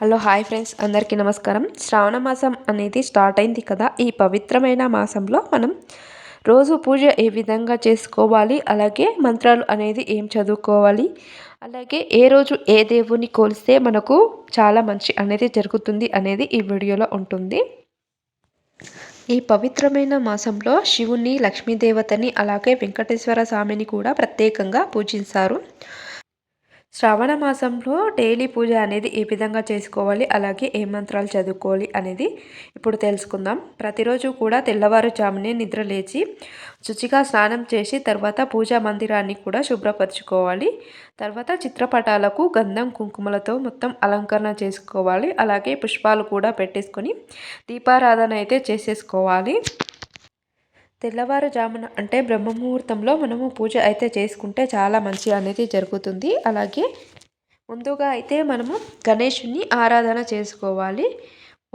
Hello hi friends, అందరికీ నమస్కారం. శ్రావణ మాసం అనేది స్టార్ట్ అయింది కదా. ఈ పవిత్రమైన మాసంలో మనం రోజు పూజ ఏ విధంగా చేసుకోవాలి, అలాగే మంత్రాలు అనేది ఏం చదువుకోవాలి, అలాగే ఏ రోజు ఏ దేవుని కొలిస్తే మనకు చాలా మంచి అనేది జరుగుతుంది అనేది ఈ వీడియోలో ఉంటుంది. ఈ పవిత్రమైన మాసంలో శివుని, లక్ష్మీదేవతని, అలాగే వెంకటేశ్వర స్వామిని కూడా ప్రత్యేకంగా పూజిస్తారు. శ్రావణ మాసంలో డైలీ పూజ అనేది ఏ విధంగా చేసుకోవాలి, అలాగే ఏ మంత్రాలు చదువుకోవాలి అనేది ఇప్పుడు తెలుసుకుందాం. ప్రతిరోజు కూడా తెల్లవారుజామునే నిద్ర లేచి శుచిగా స్నానం చేసి తర్వాత పూజా మందిరాన్ని కూడా శుభ్రపరచుకోవాలి. తర్వాత చిత్రపటాలకు గంధం కుంకుమలతో మొత్తం అలంకరణ చేసుకోవాలి. అలాగే పుష్పాలు కూడా పెట్టేసుకొని దీపారాధన అయితే చేసేసుకోవాలి. తెల్లవారుజామున అంటే బ్రహ్మముహూర్తంలో మనము పూజ అయితే చేసుకుంటే చాలా మంచి అనేది జరుగుతుంది. అలాగే ముందుగా అయితే మనము గణేషుని ఆరాధన చేసుకోవాలి.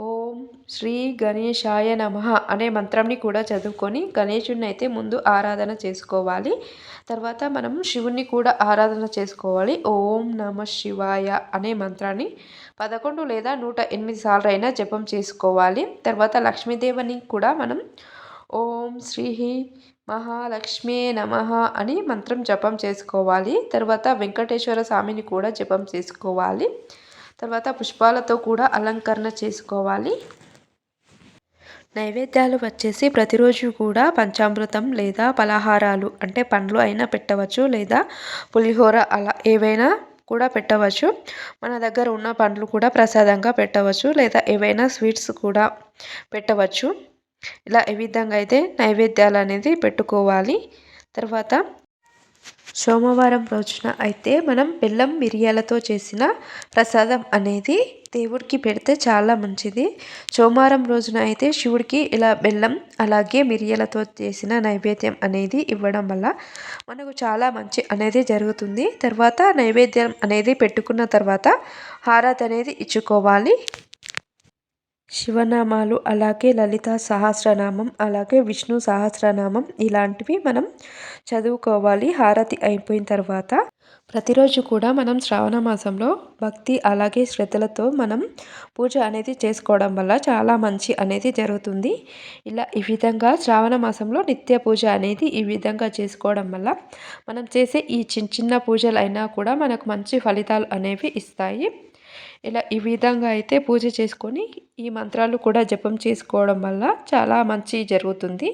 ఓం శ్రీ గణేశాయ నమః అనే మంత్రంని కూడా చదువుకొని గణేషుని అయితే ముందు ఆరాధన చేసుకోవాలి. తర్వాత మనం శివుణ్ణి కూడా ఆరాధన చేసుకోవాలి. ఓం నమ శివాయ అనే మంత్రాన్ని 11 లేదా 108 సార్లు అయినా జపం చేసుకోవాలి. తర్వాత లక్ష్మీదేవిని కూడా మనం ఓం శ్రీ మహాలక్ష్మే నమః అని మంత్రం జపం చేసుకోవాలి. తర్వాత వెంకటేశ్వర స్వామిని కూడా జపం చేసుకోవాలి. తర్వాత పుష్పాలతో కూడా అలంకరణ చేసుకోవాలి. నైవేద్యాలు వచ్చేసి ప్రతిరోజు కూడా పంచామృతం లేదా పలహారాలు అంటే పండ్లు అయినా పెట్టవచ్చు, లేదా పులిహోర అలా ఏవైనా కూడా పెట్టవచ్చు. మన దగ్గర ఉన్న పండ్లు కూడా ప్రసాదంగా పెట్టవచ్చు, లేదా ఏవైనా స్వీట్స్ కూడా పెట్టవచ్చు. ఇలా ఈ విధంగా అయితే నైవేద్యాలు అనేది పెట్టుకోవాలి. తర్వాత సోమవారం రోజున అయితే మనం బెల్లం మిరియాలతో చేసిన ప్రసాదం అనేది దేవుడికి పెడితే చాలా మంచిది. సోమవారం రోజున అయితే శివుడికి ఇలా బెల్లం అలాగే మిరియాలతో చేసిన నైవేద్యం అనేది ఇవ్వడం వల్ల మనకు చాలా మంచి అనేది జరుగుతుంది. తర్వాత నైవేద్యం అనేది పెట్టుకున్న తర్వాత హారతి అనేది ఇచ్చుకోవాలి. శివనామాలు, అలాగే లలిత సహస్రనామం, అలాగే విష్ణు సహస్రనామం ఇలాంటివి మనం చదువుకోవాలి హారతి అయిపోయిన తర్వాత. ప్రతిరోజు కూడా మనం శ్రావణ మాసంలో భక్తి అలాగే శ్రద్ధలతో మనం పూజ అనేది చేసుకోవడం వల్ల చాలా మంచి అనేది జరుగుతుంది. ఇలా ఈ విధంగా శ్రావణ మాసంలో నిత్య పూజ అనేది ఈ విధంగా చేసుకోవడం వల్ల మనం చేసే ఈ చిన్న చిన్న పూజలు అయినా కూడా మనకు మంచి ఫలితాలు అనేవి ఇస్తాయి. ఇలా ఈ విధంగా అయితే పూజ చేసుకొని ఈ మంత్రాలు కూడా జపం చేసుకోవడం వల్ల చాలా మంచి జరుగుతుంది.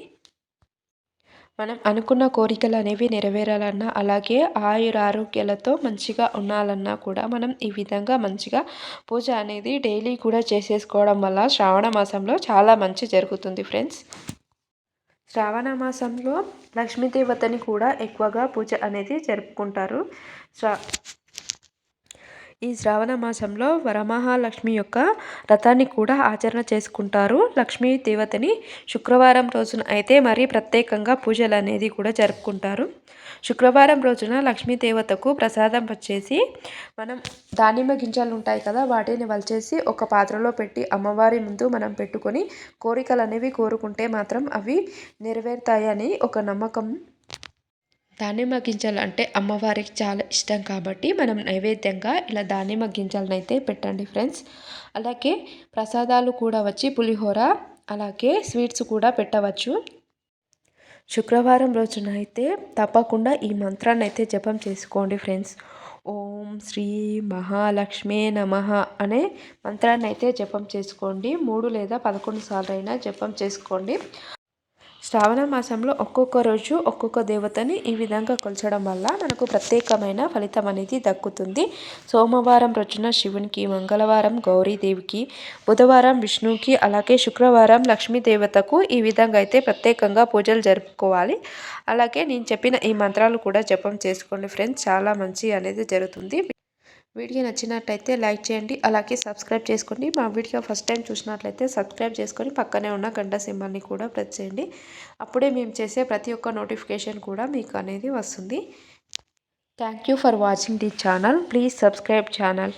మనం అనుకున్న కోరికలు అనేవి నెరవేరాలన్నా, అలాగే ఆయురారోగ్యాలతో మంచిగా ఉండాలన్నా కూడా మనం ఈ విధంగా మంచిగా పూజ అనేది డైలీ కూడా చేసేసుకోవడం వల్ల శ్రావణ మాసంలో చాలా మంచి జరుగుతుంది ఫ్రెండ్స్. శ్రావణ మాసంలో లక్ష్మీదేవతని కూడా ఎక్కువగా పూజ అనేది జరుపుకుంటారు. ఈ శ్రావణ మాసంలో వరమహాలక్ష్మి యొక్క వ్రతాన్ని కూడా ఆచరణ చేసుకుంటారు. లక్ష్మీ దేవతని శుక్రవారం రోజున అయితే మరీ ప్రత్యేకంగా పూజలు అనేది కూడా జరుపుకుంటారు. శుక్రవారం రోజున లక్ష్మీదేవతకు ప్రసాదం వచ్చేసి మనం దానిమ్మ గింజలు ఉంటాయి కదా, వాటిని వలిచేసి ఒక పాత్రలో పెట్టి అమ్మవారి ముందు మనం పెట్టుకొని కోరికలు అనేవి కోరుకుంటే మాత్రం అవి నెరవేరుతాయని ఒక నమ్మకం. దానిమ్మ గింజలు అంటే అమ్మవారికి చాలా ఇష్టం కాబట్టి మనం నైవేద్యంగా ఇలా దానిమ్మ గింజలను అయితే పెట్టండి ఫ్రెండ్స్. అలాగే ప్రసాదాలు కూడా వచ్చి పులిహోర, అలాగే స్వీట్స్ కూడా పెట్టవచ్చు. శుక్రవారం రోజున అయితే తప్పకుండా ఈ మంత్రాన్ని అయితే జపం చేసుకోండి ఫ్రెండ్స్. ఓం శ్రీ మహాలక్ష్మే నమః అనే మంత్రాన్ని అయితే జపం చేసుకోండి. 3 లేదా 11 సార్లు అయినా జపం చేసుకోండి. శ్రావణ మాసంలో ఒక్కొక్క రోజు ఒక్కొక్క దేవతని ఈ విధంగా కొలచడం వల్ల మనకు ప్రత్యేకమైన ఫలితం అనేది దక్కుతుంది. సోమవారం రోజున శివునికి, మంగళవారం గౌరీదేవికి, బుధవారం విష్ణువుకి, అలాగే శుక్రవారం లక్ష్మీదేవతకు ఈ విధంగా అయితే ప్రత్యేకంగా పూజలు జరుపుకోవాలి. అలాగే నేను చెప్పిన ఈ మంత్రాలు కూడా జపం చేసుకోండి ఫ్రెండ్స్, చాలా మంచి అనేది జరుగుతుంది. వీడియో నచ్చినట్లయితే లైక్ చేయండి, అలాగే సబ్స్క్రైబ్ చేసుకోండి. మా వీడియో ఫస్ట్ టైం చూసినట్లయితే సబ్స్క్రైబ్ చేసుకొని పక్కనే ఉన్న గంట సింబల్ని కూడా ప్రెస్ చేయండి. అప్పుడే మేము చేసే ప్రతి ఒక్క నోటిఫికేషన్ కూడా మీకు అనేది వస్తుంది. Thank you for watching the channel. Please subscribe channel.